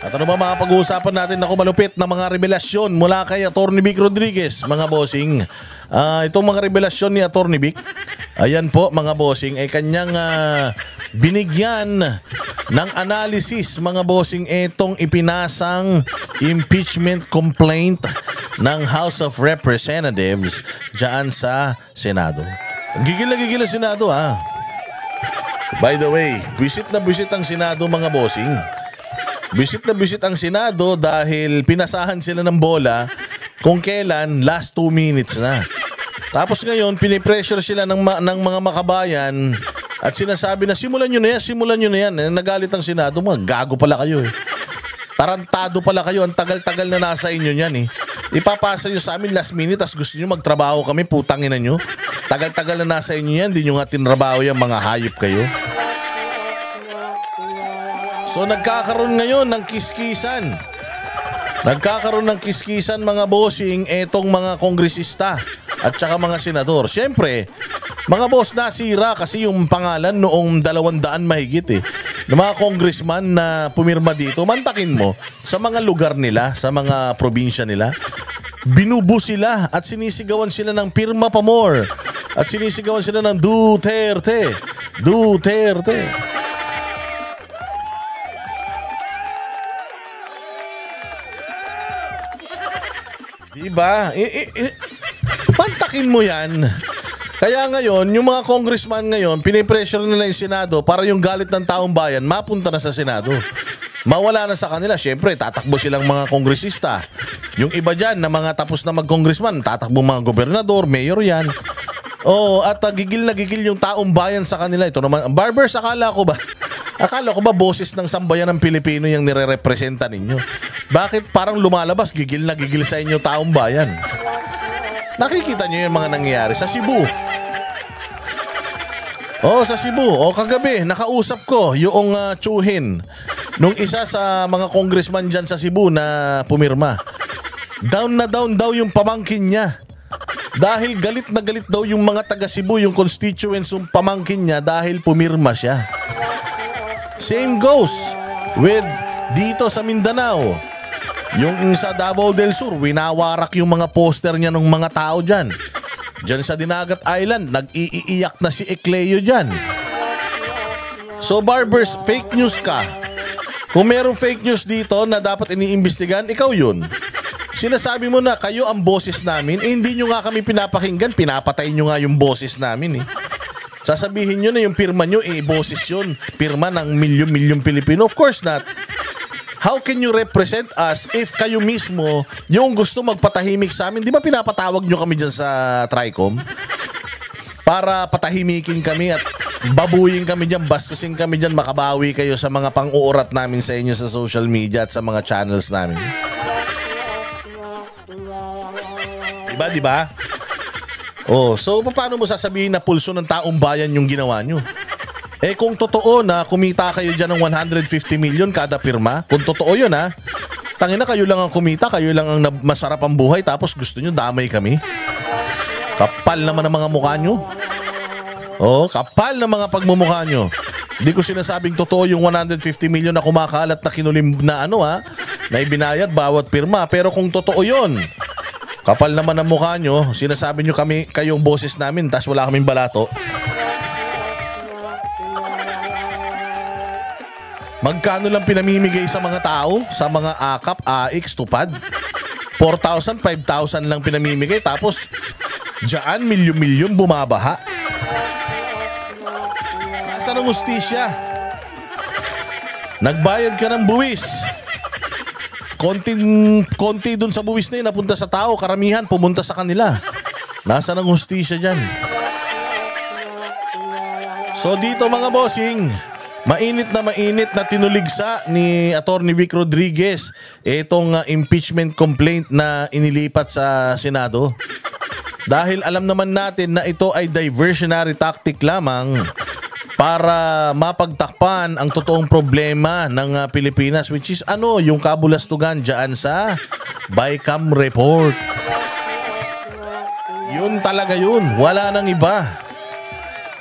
At ano ba mga pag-uusapan natin na malupit na mga revelasyon mula kay Atty. Vic Rodriguez, mga bossing? Itong mga revelasyon ni Atty. Vic, ayan po mga bossing, ay kanyang binigyan ng analysis, mga bossing, itong ipinasang impeachment complaint ng House of Representatives dyan sa Senado. Gigil na gigil ang Senado, ha? By the way, visit na visit ang Senado, mga bossing. Visit na visit ang Senado dahil pinasahan sila ng bola kung kailan last 2 minutes na. Tapos ngayon, pinipressure sila ng mga makabayan at sinasabi na simulan nyo na yan, simulan nyo na yan. Nagalit ang Senado, mga gago pala kayo eh. Tarantado pala kayo, ang tagal-tagal na nasa inyo yan eh. Ipapasa nyo sa amin last minute tas gusto nyo magtrabaho kami, putangin na nyo. Tagal-tagal na nasa inyo yan, di nyo nga tinrabaho yan, mga hayop kayo. So nagkakaroon ngayon ng kiskisan. Nagkakaroon ng kiskisan, mga bossing, etong mga kongresista at saka mga senador. Siyempre, mga boss, nasira kasi yung pangalan noong 200 mahigit eh. Ng mga congressman na pumirma dito, mantakin mo sa mga lugar nila, sa mga probinsya nila. Binubu sila at sinisigawan sila ng pirma pa more. At sinisigawan sila ng Duterte. Duterte. Diba? Pantakin mo yan. Kaya ngayon, yung mga congressman ngayon, pinipressure nila yung Senado para yung galit ng taong bayan mapunta na sa Senado. Mawala na sa kanila. Siyempre, tatakbo silang mga kongresista. Yung iba dyan na mga tapos na mag-congressman, tatakbo mga gobernador, mayor yan. At gigil na gigil yung taong bayan sa kanila. Ito naman, Barbers, akala ko ba boses ng sambayan ng Pilipino yung nire-representa ninyo? Bakit parang lumalabas gigil na gigil sa inyo taong bayan? Nakikita nyo yung mga nangyayari sa Cebu. Sa Cebu. Kagabi, nakausap ko yung tsuhin nung isa sa mga congressman dyan sa Cebu na pumirma. Down na down daw yung pamangkin niya. Dahil galit na galit daw yung mga taga Cebu, yung constituents yung pamangkin niya dahil pumirma siya. Same goes with dito sa Mindanao. Yung sa Davao del Sur, winawarak yung mga poster niya ng mga tao dyan. Dyan sa Dinagat Island, nag-iiyak na si Ecleo dyan. So Barbers, fake news ka. Kung merong fake news dito na dapat iniimbestigahan, ikaw yun. Sinasabi mo na kayo ang boses namin, hindi nyo nga kami pinapakinggan, pinapatay nyo nga yung boses namin eh. Sasabihin nyo na yung pirma nyo, boses yun. Pirma ng milyon-milyon Pilipino. Of course not. How can you represent us if kayo mismo yung gusto magpatahimik sa amin? Di ba pinapatawag nyo kami dyan sa Tricom? Para patahimikin kami at babuyin kami dyan, bastusin kami dyan, makabawi kayo sa mga pang-uurat namin sa inyo sa social media at sa mga channels namin. Diba? So paano mo sasabihin na pulso ng taong bayan yung ginawa nyo? Kung totoo na kumita kayo dyan ng 150 million kada pirma, kung totoo yun ha, tangina kayo lang ang kumita, kayo lang ang masarap ang buhay, tapos gusto nyo damay kami. Kapal naman ang mga mukha nyo. Kapal na mga pagmumukha nyo. Hindi ko sinasabing totoo yung 150 million na kumakalat na kinulim na na ibinayad bawat pirma, pero kung totoo yun, kapal naman ang mukha nyo, sinasabi nyo kayong boses namin, tas wala kaming balato. Magkano lang pinamimigay sa mga tao, sa mga akap, AX, tupad? 4,000, 5,000 lang pinamimigay, tapos dyan, milyon-milyon bumabaha. Nasaan ang hustisya? Nagbayad ka ng buwis. Konti dun sa buwis na yun, napunta sa tao, karamihan pumunta sa kanila. Nasaan ang hustisya dyan? So dito mga bossing, mainit na tinuligsa ni Atty. Vic Rodriguez itong impeachment complaint na inilipat sa Senado. Dahil alam naman natin na ito ay diversionary tactic lamang para mapagtakpan ang totoong problema ng Pilipinas, which is yung kabulastugan dyan sa BICAM report. Yun talaga yun. Wala nang iba.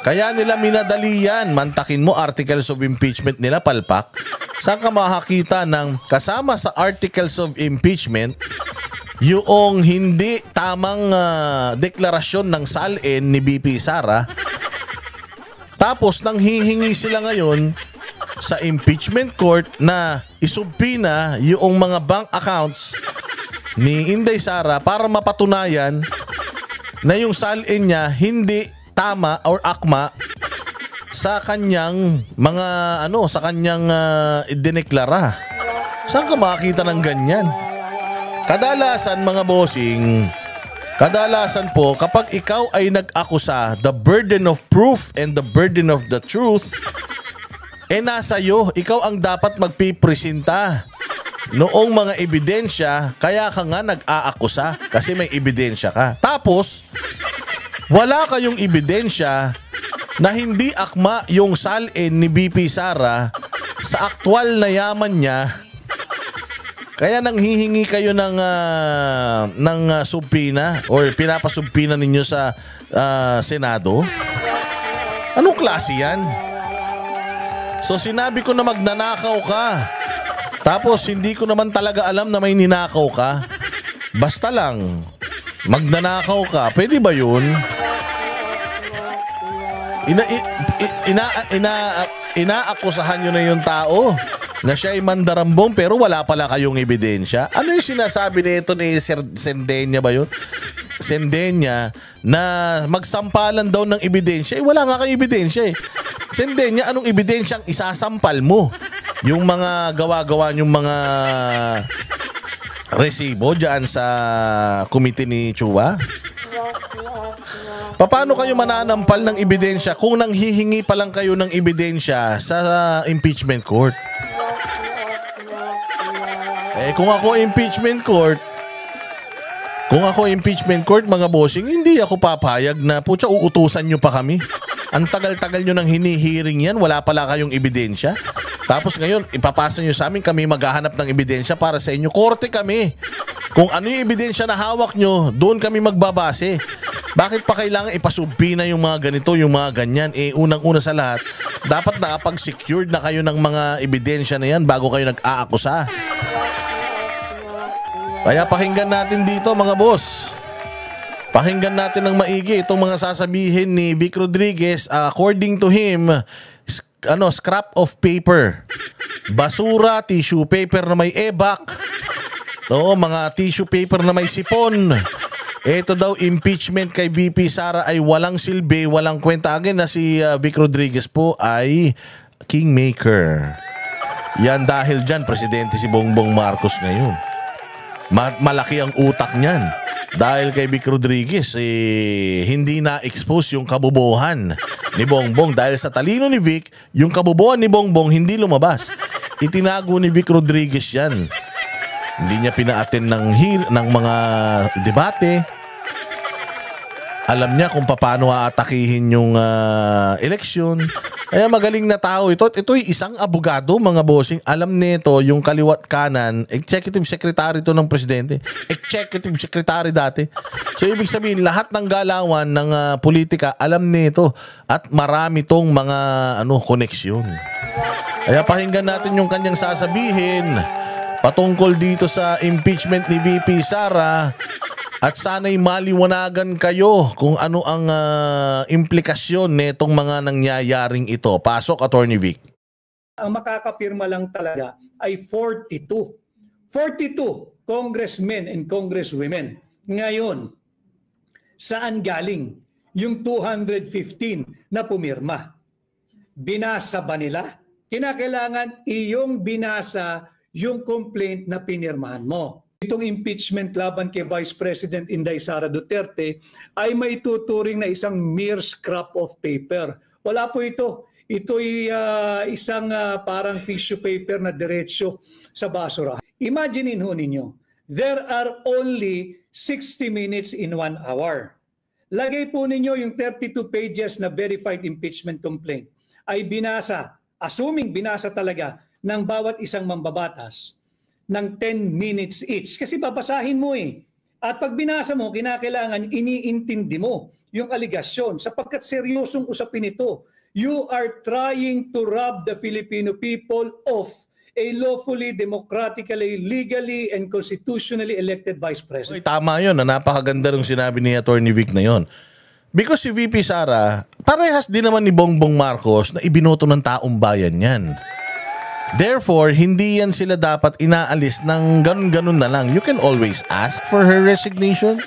Kaya nila minadali yan. Mantakin mo articles of impeachment nila, palpak. Saan ka makakita ng kasama sa articles of impeachment yung hindi tamang deklarasyon ng salin ni BP Sara? Tapos nang hihingi sila ngayon sa impeachment court na isubpina yung mga bank accounts ni Inday Sara para mapatunayan na yung salin niya hindi tama or akma sa kanyang mga sa kanyang idineklara. Saan ka makakita ng ganyan? Kadalasan mga bossing, kadalasan po kapag ikaw ay nag-akusa, the burden of proof and the burden of the truth nasa iyo. Ikaw ang dapat magpipresenta noong mga ebidensya, kaya ka nga nag-aakusa kasi may ebidensya ka. Tapos wala kayong ebidensya na hindi akma yung salin ni BP Sara sa aktwal na yaman niya. Kaya nang hihingi kayo ng subpina or pinapasubpina ninyo sa Senado. Anong klase yan? So sinabi ko na magnanakaw ka. Tapos hindi ko naman talaga alam na may ninakaw ka. Basta lang magnanakaw ka. Pwede ba yun? Inaakusahan nyo na yung tao na siya ay mandarambong pero wala pala kayong ebidensya. Ano yung sinasabi nito ni Sendenya ba yun? Sendenya na magsampalan daw ng ebidensya. Wala nga kayong ebidensya eh. Sendenya, anong ebidensyang isasampal mo? Yung mga gawa-gawa yung mga resibo dyan sa komite ni Chua? Paano kayo mananampal ng ebidensya kung nanghihingi pa lang kayo ng ebidensya sa impeachment court? Kung ako impeachment court, mga bossing, hindi ako papayag na putya uutusan nyo pa kami. Ang tagal-tagal nyo nang hinihiring yan, wala pala kayong ebidensya. Tapos ngayon, ipapasa nyo sa amin, kami maghahanap ng ebidensya para sa inyo. Korte kami. Kung ano yung ebidensya na hawak nyo, doon kami magbabase. Bakit pa kailangan ipasubpina yung mga ganito, yung mga ganyan? Unang-una sa lahat, dapat nakapag-secured na kayo ng mga ebidensya na yan bago kayo nag-aakusa. Kaya pakinggan natin dito mga boss. Pakinggan natin ng maigi itong mga sasabihin ni Vic Rodriguez. According to him, scrap of paper. Basura, tissue paper na may ebak. Mga tissue paper na may sipon. Ito daw impeachment kay BP Sara ay walang silbi, walang kwenta. Again na si Vic Rodriguez po ay kingmaker. Yan dahil dyan, presidente si Bongbong Marcos ngayon. Malaki ang utak niyan. Dahil kay Vic Rodriguez, hindi na-expose yung kabobohan ni Bongbong. Dahil sa talino ni Vic, yung kabobohan ni Bongbong hindi lumabas. Itinago ni Vic Rodriguez yan. Hindi niya pina-attend ng mga debate. Alam niya kung paano aatakihin yung eleksyon. Kaya magaling na tao ito. Ito'y isang abogado, mga bossing. Alam nito yung kaliwat kanan. Executive Secretary to ng Presidente. Executive Secretary dati. So ibig sabihin, lahat ng galawan ng politika, alam nito. At marami tong mga koneksyon. Kaya pakinggan natin yung kanyang sasabihin patungkol dito sa impeachment ni VP Sara. At sana'y maliwanagan kayo kung ano ang implikasyon netong mga nangyayaring ito. Pasok, Attorney Vic. Ang makakapirma lang talaga ay 42. 42 congressmen and congresswomen. Ngayon, saan galing yung 215 na pumirma? Binasa ba nila? Kinakailangan iyong binasa yung complaint na pinirmahan mo. Itong impeachment laban kay Vice President Inday Sara Duterte ay may tuturing na isang mere scrap of paper. Wala po ito. Ito'y isang parang tissue paper na diretsyo sa basura. Imaginin ho ninyo, there are only 60 minutes in 1 hour. Lagay po ninyo yung 32 pages na verified impeachment complaint ay binasa, assuming binasa talaga ng bawat isang mambabatas ng 10 minutes each. Kasi babasahin mo At pag binasa mo, kinakailangan iniintindi mo yung aligasyon sapagkat seryosong usapin ito. You are trying to rob the Filipino people of a lawfully, democratically, legally, and constitutionally elected Vice President. Oy, tama yun. Napakaganda ng sinabi ni Attorney Vic na yun. Because si VP Sara, parehas din naman ni Bongbong Marcos na ibinoto ng taong bayan yan. Therefore, hindi yan sila dapat inaalis ng ganun-ganun na lang. You can always ask for her resignation.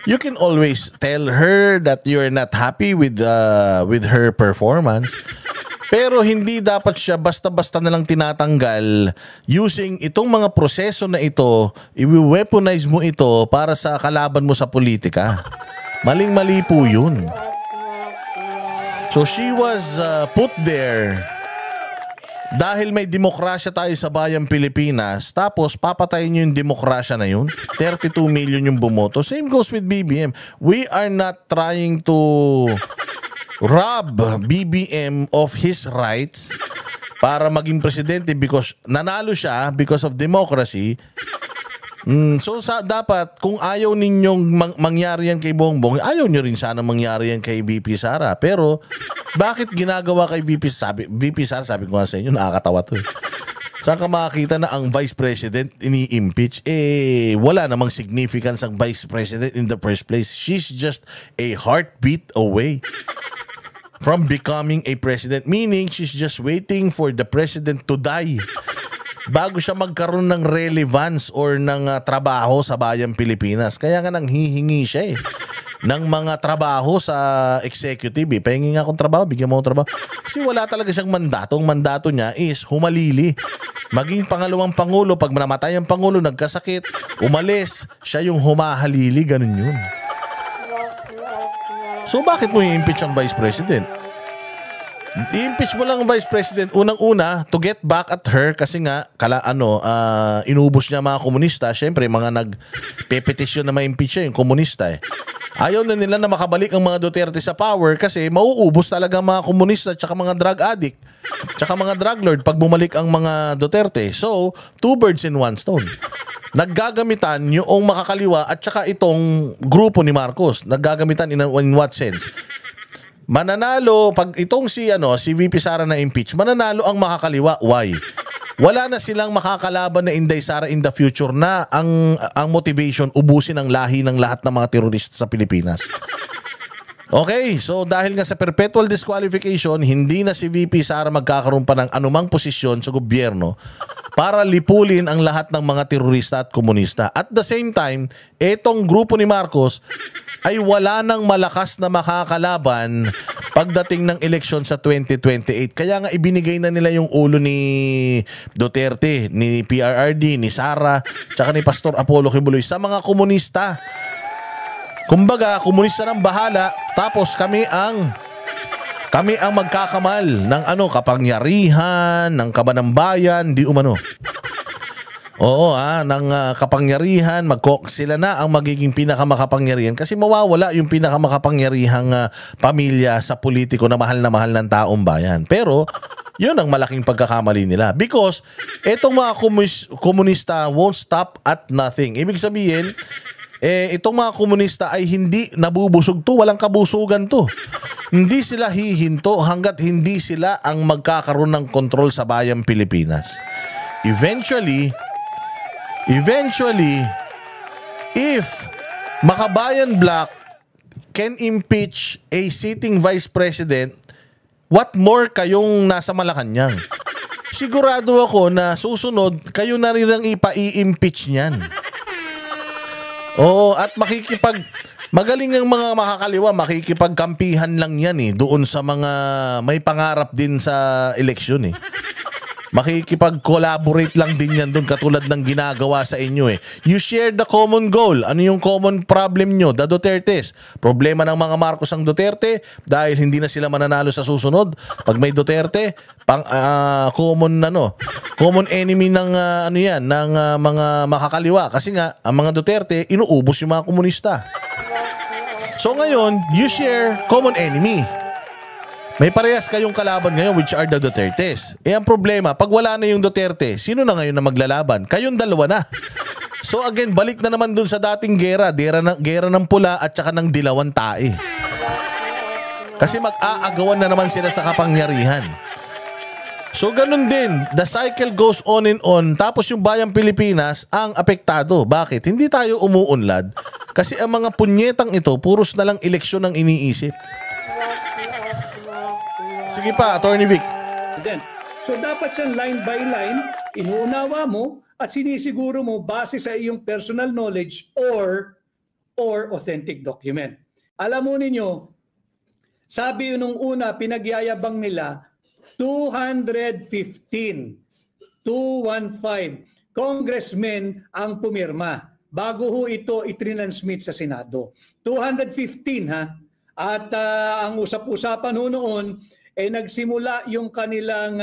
You can always tell her that you're not happy with her performance. Pero hindi dapat siya basta-basta na lang tinatanggal using itong mga proseso na ito, i-weaponize mo ito para sa kalaban mo sa politika. Maling-mali po yun. So she was put there dahil may demokrasya tayo sa bayang Pilipinas, tapos papatayin nyo yung demokrasya na yun. 32 million yung bumoto. Same goes with BBM. We are not trying to rob BBM of his rights para maging presidente because nanalo siya because of democracy. So dapat kung ayaw ninyong mangyari yan kay Bongbong, ayaw nyo rin sana mangyari yan kay VP Sara. Pero bakit ginagawa kay VP Sara? Sabi ko nga sa inyo, nakakatawa to eh. Saan ka makakita na ang Vice President ini-impeach? Wala namang significance ang Vice President in the first place. She's just a heartbeat away from becoming a president. Meaning, she's just waiting for the president to die bago siya magkaroon ng relevance or ng trabaho sa bayang Pilipinas. Kaya nga nang hihingi siya ng mga trabaho sa executive. Pahingi nga akong trabaho, bigyan mo akong trabaho. Kasi wala talaga siyang mandato. Ang mandato niya is humalili. Maging pangalawang pangulo, pag namatay ang pangulo, nagkasakit, umalis, siya yung humahalili, ganun yun. So bakit mo i-impeach ang Vice President? I-impeach mo lang ang Vice President unang-una to get back at her kasi nga inubos niya mga komunista. Siyempre, mga nagpe-petition na ma-impeach siya, yung komunista eh. Ayaw na nila na makabalik ang mga Duterte sa power kasi mauubos talaga mga komunista at mga drug addict tsaka mga drug lord pag bumalik ang mga Duterte. So, two birds in one stone. Naggagamitan yung makakaliwa at saka itong grupo ni Marcos. Naggagamitan in what sense? Mananalo pag itong si VP Sara na impeach, mananalo ang makakaliwa. Why? Wala na silang makakalaban na Inday Sara in the future na ang motivation ubusin ang lahi ng lahat ng mga terorista sa Pilipinas. Okay, so dahil nga sa perpetual disqualification, hindi na si VP Sara magkakaroon pa ng anumang posisyon sa gobyerno para lipulin ang lahat ng mga terorista at komunista. At the same time, etong grupo ni Marcos ay wala nang malakas na makakalaban pagdating ng eleksyon sa 2028. Kaya nga ibinigay na nila yung ulo ni Duterte, ni PRRD, ni Sara, tsaka ni Pastor Apollo Kibuloy sa mga komunista. Kumbaga, komunista ng bahala, tapos kami ang magkakamal ng kapangyarihan, ng kaban ng bayan, di umano. Oo, ng kapangyarihan, sila na ang magiging pinakamakapangyarihan kasi mawawala yung pinakamakapangyarihang pamilya sa politiko na mahal ng taong bayan. Pero, yun ang malaking pagkakamali nila. Because, etong mga komunista won't stop at nothing. Ibig sabihin, itong mga komunista ay hindi nabubusog to, walang kabusugan to. Hindi sila hihinto hanggat hindi sila ang magkakaroon ng kontrol sa bayang Pilipinas. Eventually, if Makabayan Black can impeach a sitting vice president, what more kayong nasa Malacanang? Sigurado ako na susunod, kayo na rin ang ipa-i-impeach niyan. Oo, at magaling ang mga makakaliwa, makikipagkampihan lang yan doon sa mga may pangarap din sa eleksyon Makikipag-collaborate lang din yan doon katulad ng ginagawa sa inyo You share the common goal. Ano yung common problem nyo? The Dutertes. Problema ng mga Marcos ang Duterte dahil hindi na sila mananalo sa susunod. Pag may Duterte, common enemy ng ng mga makakaliwa kasi nga ang mga Duterte inuubos yung mga komunista. So ngayon, you share common enemy. May parehas kayong kalaban ngayon which are the Dutertes. Ang problema, pag wala na yung Duterte, sino na ngayon na maglalaban? Kayong dalawa na. So again, balik na naman dun sa dating gera ng pula at saka ng dilawan tae. Kasi mag-aagawan na naman sila sa kapangyarihan. So ganun din, the cycle goes on and on, tapos yung bayang Pilipinas ang apektado. Bakit? Hindi tayo umuunlad kasi ang mga punyetang ito, puros na lang eleksyon ang iniisip. Sige pa, Attorney Vic. So dapat yan line by line, inuunawa mo at sinisiguro mo base sa iyong personal knowledge or authentic document. Alam mo ninyo, sabi nung una, pinagyayabang nila, 215 congressmen ang pumirma bago ho ito itrinansmit sa Senado. 215 ha. At ang usap-usapan ho noon, nagsimula yung kanilang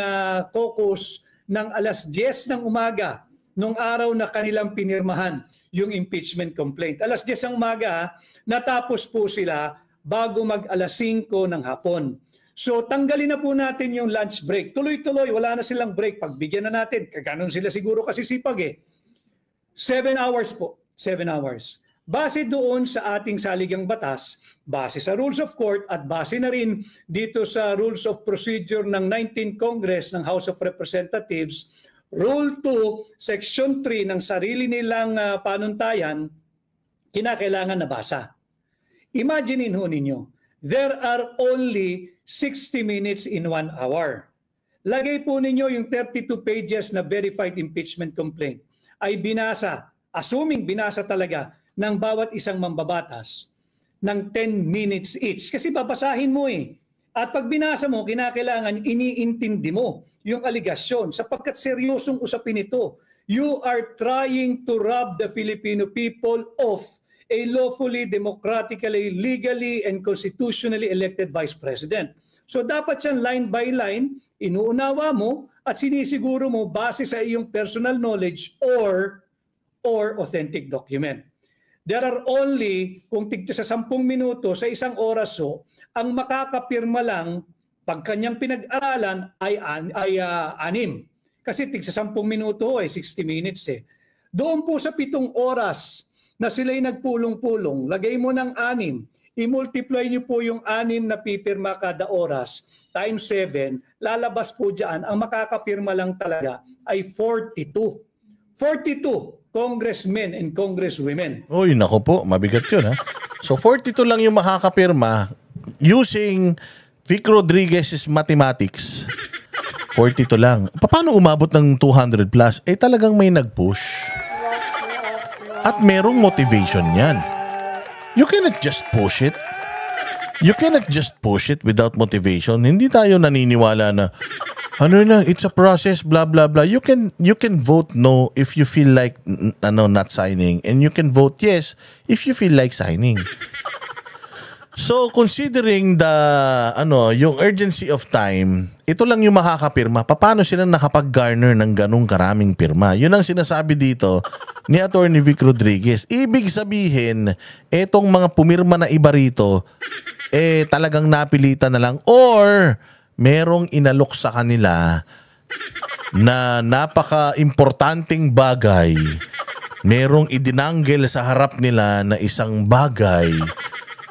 caucus ng alas 10 ng umaga nung araw na kanilang pinirmahan yung impeachment complaint. Alas 10 ng umaga, natapos po sila bago mag alas 5 ng hapon. So tanggalin na po natin yung lunch break. Tuloy-tuloy, wala na silang break. Pagbigyan na natin, kaganon sila siguro kasi sipag eh. 7 hours po, 7 hours. Base doon sa ating saligang batas, base sa rules of court at base na rin dito sa rules of procedure ng 19th Congress ng House of Representatives, Rule 2, Section 3 ng sarili nilang panuntayan, kinakailangan nabasa. Imaginin ho ninyo, there are only 60 minutes in 1 hour. Lagay po ninyo yung 32 pages na verified impeachment complaint ay binasa, assuming binasa talaga ng bawat isang mambabatas ng 10 minutes each. Kasi babasahin mo eh. At pag binasa mo, kinakailangan iniintindi mo yung aligasyon sapagkat seryosong usapin ito. You are trying to rob the Filipino people of a lawfully, democratically, legally, and constitutionally elected Vice President. So dapat yan line by line, inuunawa mo at sinisiguro mo base sa iyong personal knowledge or authentic document. There are only, kung tigto sa 10 minuto, sa isang oras ang makakapirma lang pag kanyang pinag-aralan ay 6. Kasi tig sa 10 minuto ay 60 minutes eh. Doon po sa 7 oras na sila'y nagpulong-pulong, lagay mo ng 6, i-multiply niyo po yung 6 na pipirma kada oras times 7, lalabas po dyan, ang makakapirma lang talaga ay 42. 42 congressmen and congresswomen. Uy, nako po, mabigat yun ha. So 42 lang yung makakapirma using Vic Rodriguez's mathematics. 42 lang. Paano umabot ng 200 plus? Talagang may nag-push. At merong motivation yan. You cannot just push it. You cannot just push it without motivation. Hindi tayo naniniwala na it's a process, blah blah blah. You can vote no if you feel like not signing, and you can vote yes if you feel like signing. So considering yung urgency of time, ito lang yung makakapirma. Paano sila nakapag-garner ng ganung karaming pirma? Yun ang sinasabi dito ni Attorney Vic Rodriguez. Ibig sabihin, etong mga pumirma na iba rito, talagang napilitan na lang or merong inalok sa kanila na napaka-importanting bagay. Merong idinanggel sa harap nila na isang bagay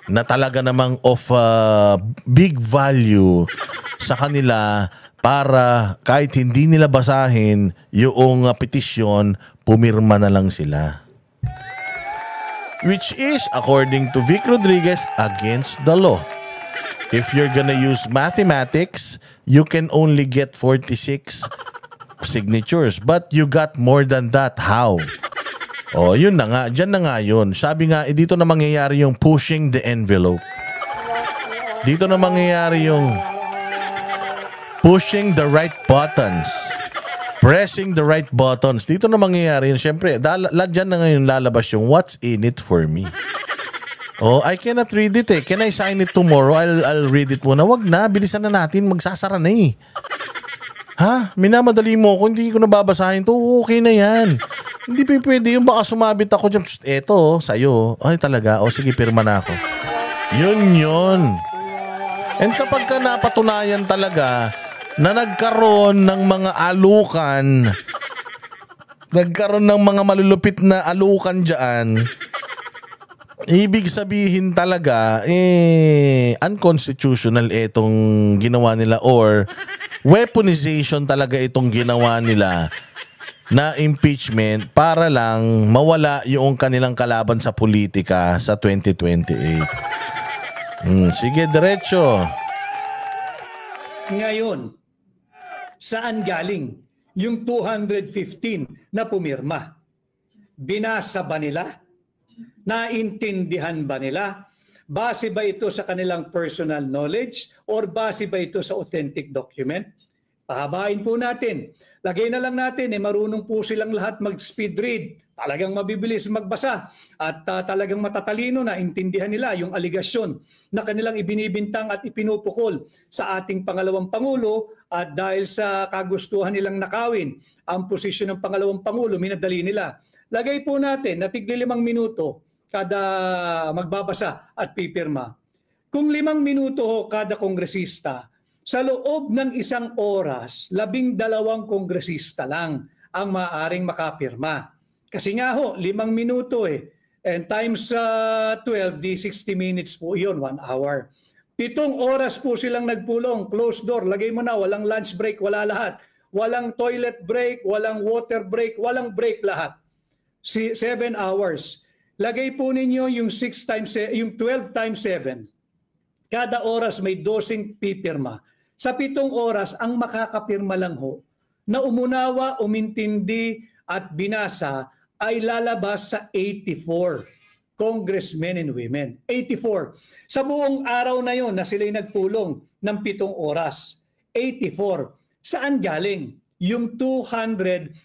na talaga namang of big value sa kanila para kahit hindi nila basahin yung petisyon, pumirma na lang sila. Which is, according to Vic Rodriguez, against the law. If you're gonna use mathematics, you can only get 46 signatures. But you got more than that. How? Yun na nga. Diyan na nga yun. Sabi nga, dito na mangyayari yung pushing the envelope. Dito na mangyayari yung pushing the right buttons. Pressing the right buttons. Dito na mangyayari yun. Siyempre, dyan na ngayon lalabas yung what's in it for me. I cannot read it eh. Can I sign it tomorrow? I'll read it muna. Wag na, bilisan na natin. Magsasara na eh. Ha? Minamadali mo ako. Hindi ko nababasahin to. Okay na yan. Hindi pa pwede yung baka sumabit ako dyan. Eto, sa'yo. Ay talaga. Sige, pirma na ako. Yun. And kapag ka napatunayan talaga na nagkaroon ng mga alukan nagkaroon ng mga malulupit na alukan dyan, ibig sabihin talaga, unconstitutional itong ginawa nila or weaponization talaga itong ginawa nila na impeachment para lang mawala yung kanilang kalaban sa politika sa 2028. Sige, diretso. Ngayon, saan galing yung 215 na pumirma? Binasa ba nila? Naintindihan ba nila? Base ba ito sa kanilang personal knowledge or base ba ito sa authentic document? Pahabain po natin. Lagay na lang natin, marunong po silang lahat mag-speed read. Talagang mabibilis magbasa at talagang matatalino na intindihan nila yung aligasyon na kanilang ibinibintang at ipinupukol sa ating pangalawang Pangulo at dahil sa kagustuhan nilang nakawin ang posisyon ng pangalawang Pangulo, minadali nila. Lagay po natin na tigli 5 minuto kada magbabasa at pipirma. Kung 5 minuto kada kongresista, sa loob ng 1 oras, 12 kongresista lang ang maaaring makapirma. Kasi nga ho, 5 minuto and times 12, di 60 minutes po yun, 1 hour. 7 oras po silang nagpulong, closed door, lagay mo na, walang lunch break, wala lahat. Walang toilet break, walang water break, walang break lahat. 7 hours. Lagay po ninyo yung 12 times 7. Kada oras may 12 pipirma. Sa 7 oras, ang makakapirma lang ho na umunawa, umintindi at binasa ay lalabas sa 84 congressmen and women. 84. Sa buong araw na yon na sila'y nagpulong ng 7 oras. 84. Saan galing? Yung 215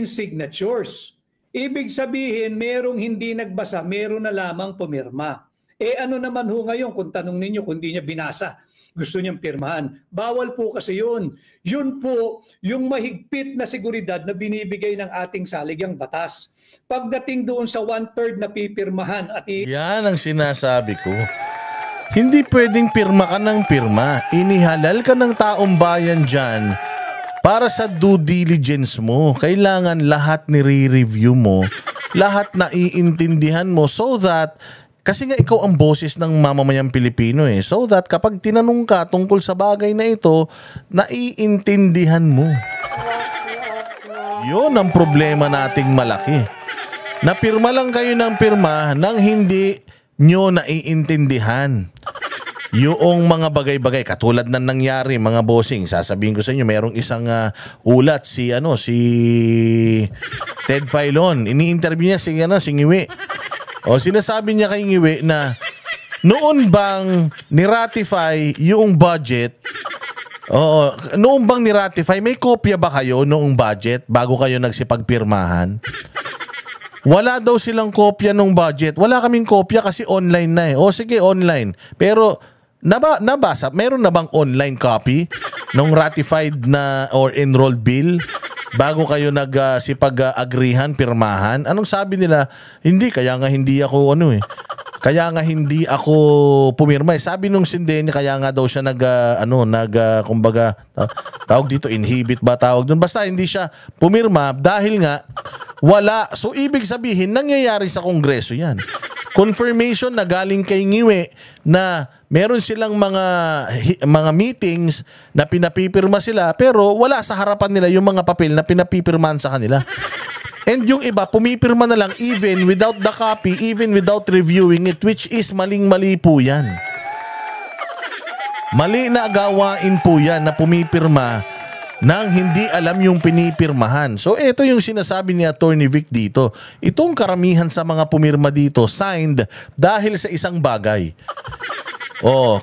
signatures. Ibig sabihin, merong hindi nagbasa, meron na lamang pumirma. Ano naman ho ngayon kung tanong ninyo kung hindi niya binasa? Gusto niyang pirmahan. Bawal po kasi yun. Yun po yung mahigpit na seguridad na binibigay ng ating saligang batas. Pagdating doon sa 1/3 na pipirmahan at yan ang sinasabi ko. Hindi pwedeng pirma ka ng pirma. Inihalal ka ng taong bayan dyan para sa due diligence mo. Kailangan lahat nire-review mo, lahat na iintindihan mo so that kasi nga ikaw ang boses ng mamamayang Pilipino So that kapag tinanong ka tungkol sa bagay na ito, naiintindihan mo. Yun ang problema nating malaki. Napirma lang kayo ng pirma nang hindi nyo naiintindihan. Yung mga bagay-bagay katulad ng nangyari mga bossing, sasabihin ko sa inyo, merong isang ulat si Ted Filon. Ini-interview niya si Ngiwi. O sinasabi niya kay Ngiwi na noon bang ni-ratify yung budget? Noon bang ni-ratify? May kopya ba kayo noong budget bago kayo nagsipagpirmahan? Wala daw silang kopya ng budget. Wala kaming kopya kasi online na O sige, online. Pero nabasa, meron na bang online copy ng ratified na or enrolled bill? Bago kayo nagsipag-agrihan, pirmahan, anong sabi nila? Hindi, kaya nga hindi ako kaya nga hindi ako pumirma. Sabi nung Sindeni, kaya nga daw siya kumbaga, tawag dito, inhibit ba tawag doon? Basta hindi siya pumirma dahil nga wala. So ibig sabihin, nangyayari sa Kongreso yan. Confirmation na galing kay Ngiwi na meron silang mga meetings na pinapipirma sila pero wala sa harapan nila yung mga papel na pinapipirmahan sa kanila. And yung iba, pumipirma na lang even without the copy, even without reviewing it, which is maling-mali po yan. Mali na gawain po yan na pumipirma nang hindi alam yung pinipirmahan. So ito yung sinasabi ni Attorney Vic dito. Itong karamihan sa mga pumirma dito signed dahil sa isang bagay.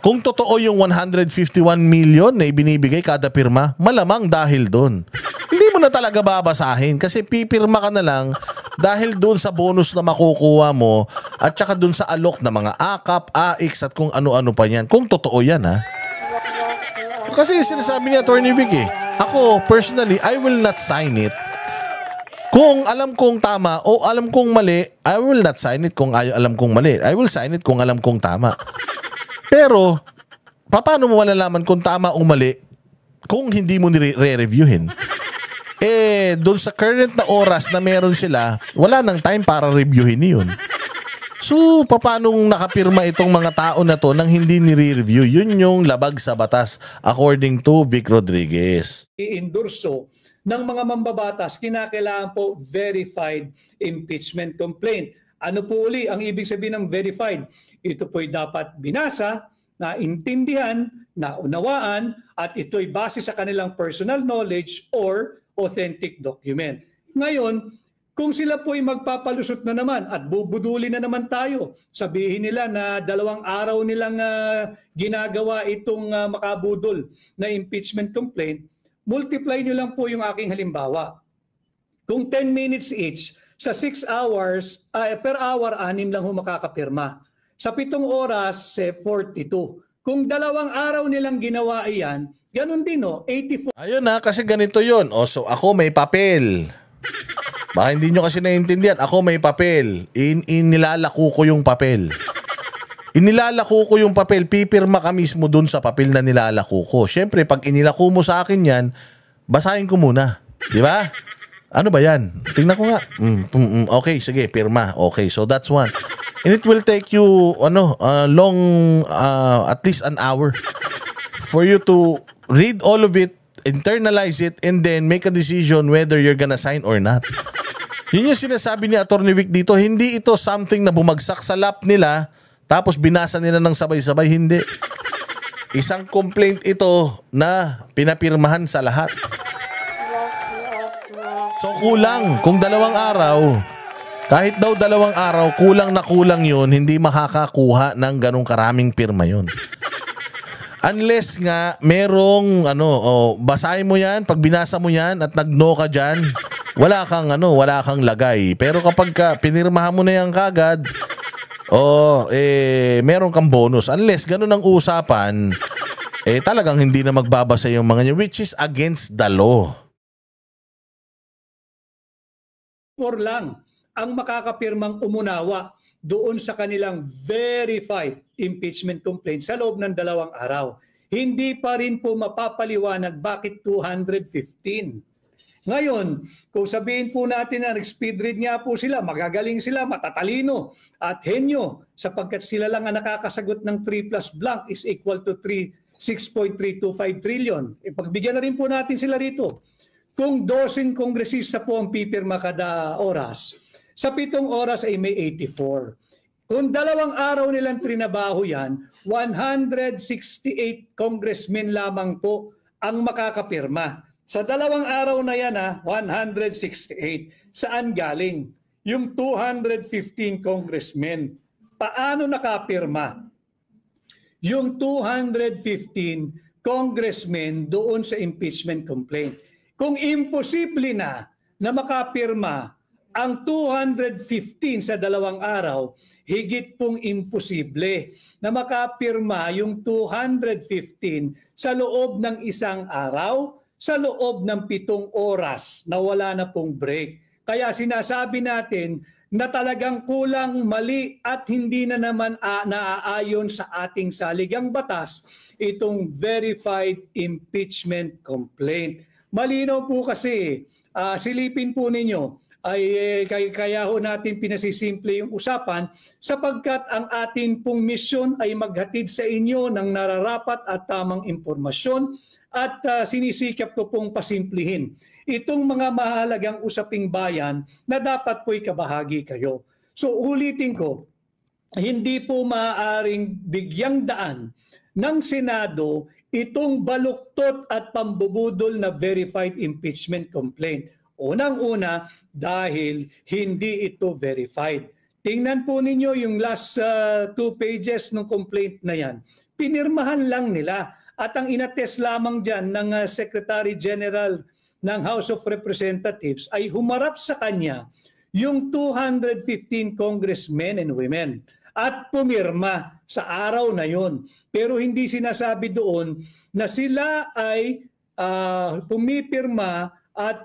Kung totoo yung 151 million na ibinibigay kada pirma, malamang dahil doon. Hindi mo na talaga babasahin kasi pipirma ka na lang dahil doon sa bonus na makukuha mo at saka doon sa alok na mga AKAP, AIX at kung ano-ano pa yan. Kung totoo yan Kasi sinasabi ni Attorney Vic ako personally, I will not sign it. Kung alam kong tama o alam kong mali, I will not sign it kung alam kong mali. I will sign it kung alam kong tama. Pero, paano mo malalaman kung tama o mali kung hindi mo nire-reviewin? doon sa current na oras na meron sila, wala nang time para reviewin yun. So, paano nakapirma itong mga tao na to nang hindi nire-review? Yun yung labag sa batas according to Vic Rodriguez. I-endorso ng mga mambabatas, kinakailangan po verified impeachment complaint. Ano po uli ang ibig sabihin ng verified? Ito po'y dapat binasa, naintindihan, naunawaan, at ito'y base sa kanilang personal knowledge or authentic document. Ngayon, kung sila po'y magpapalusot na naman at bubuduli na naman tayo, sabihin nila na 2 araw nilang ginagawa itong makabudol na impeachment complaint, multiply nyo lang po yung aking halimbawa. Kung 10 minutes each, sa 6 hours, per hour, 6 lang ho makakapirma. Sa 7 oras, 42. Kung 2 araw nilang ginawa iyan, ganun din 84. Ayun na, kasi ganito yun. O, so ako may papel. Baka hindi nyo kasi naiintindihan. Ako may papel. Inilalako ko yung papel. Inilalako ko yung papel. Pipirma ka mismo dun sa papel na nilalako ko. Siyempre, pag inilako mo sa akin yan, basahin ko muna. Di ba? Ano ba yan? Tingnan ko nga. Okay, sige, pirma. Okay, so that's one. And it will take you long, at least an hour for you to read all of it, internalize it, and then make a decision whether you're gonna sign or not. Yun yung sinasabi ni Atty. Vic dito. Hindi ito something na bumagsak sa lap nila tapos binasa nila ng sabay-sabay. Hindi. Isang complaint ito na pinapirmahan sa lahat. So kulang. Kung 2 araw, kahit daw 2 araw, kulang na kulang yun, hindi makakakuha ng ganong karaming pirma yun. Unless nga merong basahin mo yan, pag binasa mo yan at nag-no ka dyan, wala kang lagay. Pero kapag pinirmahan mo na yan kagad, meron kang bonus. Unless ganun ang usapan, talagang hindi na magbabasa yung mga nyo, which is against the law. Lang ang makakapirmang umunawa doon sa kanilang verified impeachment complaint sa loob ng 2 araw. Hindi pa rin po mapapaliwanag bakit 215. Ngayon, kung sabihin po natin na nag-speed read nga po sila, magagaling sila, matatalino at henyo sapagkat sila lang ang nakakasagot ng 3 plus blank is equal to 6.325 trillion. Pagbigyan na rin po natin sila rito. Kung 12 kongresista po ang pipirma kada oras, sa 7 oras ay may 84. Kung 2 araw nilang trinabaho yan, 168 congressmen lamang po ang makakapirma. Sa 2 araw na yan, 168. Saan galing? Yung 215 congressmen. Paano nakapirma? Yung 215 congressmen doon sa impeachment complaint. Kung imposible na makapirma ang 215 sa 2 araw, higit pong imposible na makapirma yung 215 sa loob ng 1 araw, sa loob ng 7 oras na wala na pong break. Kaya sinasabi natin na talagang kulang, mali at hindi na naman naaayon sa ating saligang batas itong verified impeachment complaint. Malinaw po kasi, silipin po ninyo, ay kaya ho natin pinasisimple yung usapan sapagkat ang atin pong misyon ay maghatid sa inyo ng nararapat at tamang impormasyon at sinisikap ko pong pasimplihin itong mga mahalagang usaping bayan na dapat po'y kabahagi kayo. So ulitin ko, hindi po maaaring bigyang daan ng Senado itong baluktot at pambubudol na verified impeachment complaint. Unang-una, dahil hindi ito verified. Tingnan po ninyo yung last 2 pages ng complaint na yan. Pinirmahan lang nila at ang inattest lamang dyan ng Secretary General ng House of Representatives ay humarap sa kanya yung 215 congressmen and women at pumirma sa araw na yon. Pero hindi sinasabi doon na sila ay pumipirma at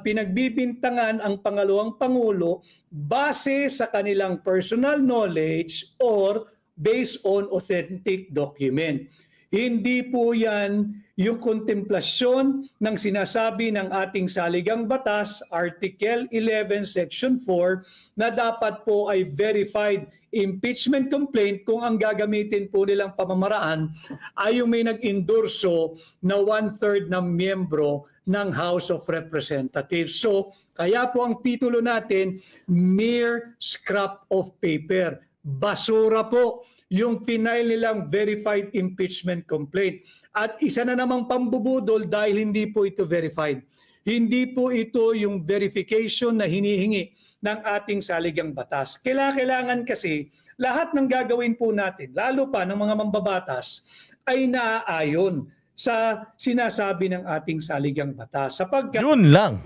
pinagbibintangan ang pangalawang Pangulo base sa kanilang personal knowledge or based on authentic document. Hindi po yan yung kontemplasyon ng sinasabi ng ating saligang batas, Article 11, Section 4, na dapat po ay verified impeachment complaint kung ang gagamitin po nilang pamamaraan ay yung may nag-endorso na 1/3 ng miyembro ng House of Representatives. So, kaya po ang titulo natin, mere scrap of paper. Basura po yung final nilang verified impeachment complaint. At isa na namang pambubudol dahil hindi po ito verified. Hindi po ito yung verification na hinihingi ng ating saligang batas. Kailangan kasi lahat ng gagawin po natin, lalo pa ng mga mambabatas, ay naaayon sa sinasabi ng ating saligang batas. Sapagkat Yun lang.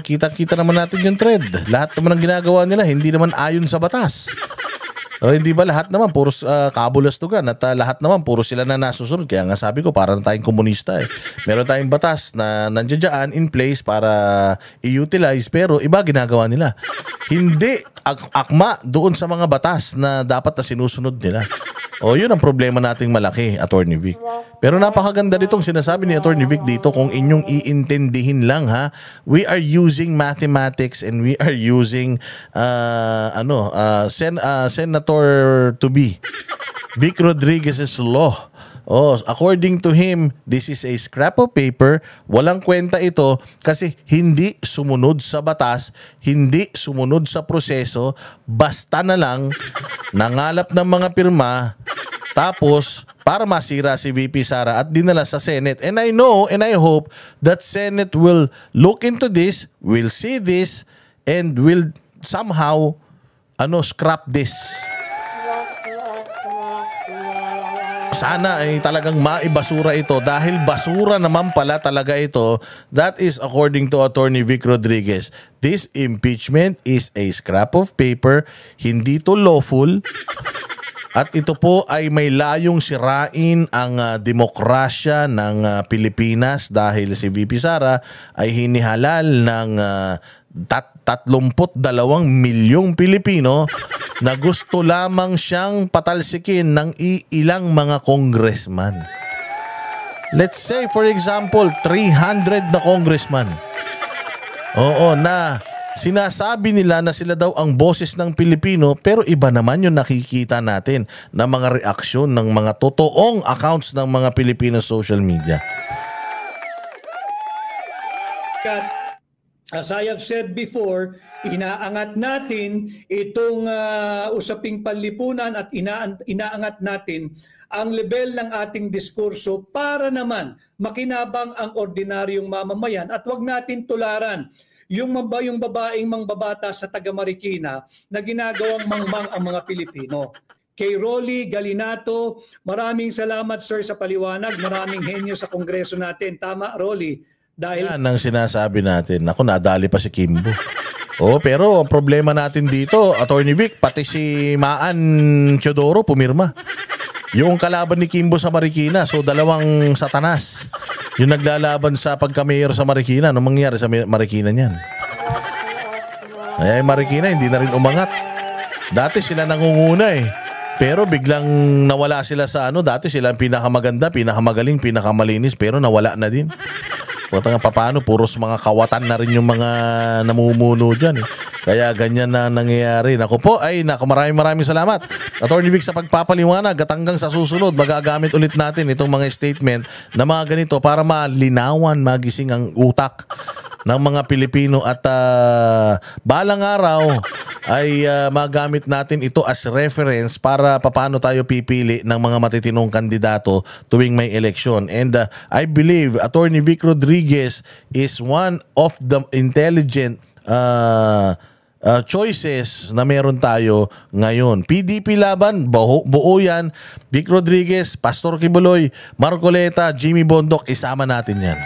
Kita-kita naman natin yung trend. Lahat naman ang ginagawa nila, hindi naman ayon sa batas. O hindi ba lahat naman puros kabulastugan at lahat naman puro sila na nasusunod. Kaya nga sabi ko, para na tayong komunista eh. Meron tayong batas na nandiyan dyan in place para i-utilize, pero iba ginagawa nila. Hindi akma doon sa mga batas na dapat na sinusunod nila. O yun ang problema nating malaki, Attorney Vic. Pero napakaganda nitong sinasabi ni Attorney Vic dito, kung inyong iintindihin lang ha. We are using mathematics and we are using Senator to be Vic Rodriguez's law. Oh, according to him, this is a scrap of paper. Walang kwenta ito kasi hindi sumunod sa batas, hindi sumunod sa proseso, basta na lang nangalap ng mga pirma tapos para masira si VP Sara at dinala sa Senate. And I know and I hope that Senate will look into this, will see this, and will somehow scrap this. Sana ay talagang maibasura ito dahil basura naman pala talaga ito. That is according to Attorney Vic Rodriguez. This impeachment is a scrap of paper, hindi to lawful. At ito po ay may layong sirain ang demokrasya ng Pilipinas dahil si VP Sara ay hinihalal ng 32 milyong Pilipino na gusto lamang siyang patalsikin ng ilang mga congressman. Let's say for example 300 na congressman. Oo, na sinasabi nila na sila daw ang boses ng Pilipino, pero iba naman yung nakikita natin na mga reaksyon ng mga totoong accounts ng mga Pilipino social media. As I have said before, inaangat natin itong usaping panlipunan at inaangat natin ang level ng ating diskurso para naman makinabang ang ordinaryong mamamayan at wag natin tularan yung babaeng mangbabata sa taga Marikina na ginagawang mangmang ang mga Pilipino. Kay Rolly Galinato, maraming salamat sir sa paliwanag, maraming henyo sa kongreso natin. Tama Rolly. Dahil yan ang sinasabi natin. Ako, nadali pa si Kimbo. Pero ang problema natin dito, Attorney Vic, pati si Maan Teodoro pumirma. Yung kalaban ni Kimbo sa Marikina, so dalawang satanas. Yung naglalaban sa pagka-mayor sa Marikina, anong mangyari sa Marikina niyan? Ay, Marikina hindi na rin umangat. Dati sila nangunguna eh. Pero biglang nawala sila sa dati sila ang pinakamaganda, pinakamagaling, pinakamalinis, pero nawala na din. Paano, puros mga kawatan na rin yung mga namumuno dyan eh. Kaya ganyan na nangyayari. Naku po, maraming salamat Attorney Vic sa pagpapaliwanag at hanggang sa susunod magagamit ulit natin itong mga statement na mga ganito para malinawan, magising ang utak ng mga Pilipino at balang araw ay magamit natin ito as reference para paano tayo pipili ng mga matitinong kandidato tuwing may eleksyon. And I believe Attorney Vic Rodriguez is one of the intelligent choices na meron tayo ngayon. PDP laban, buo yan. Vic Rodriguez, Pastor Kibuloy, Marcoleta, Jimmy Bondoc, isama natin yan.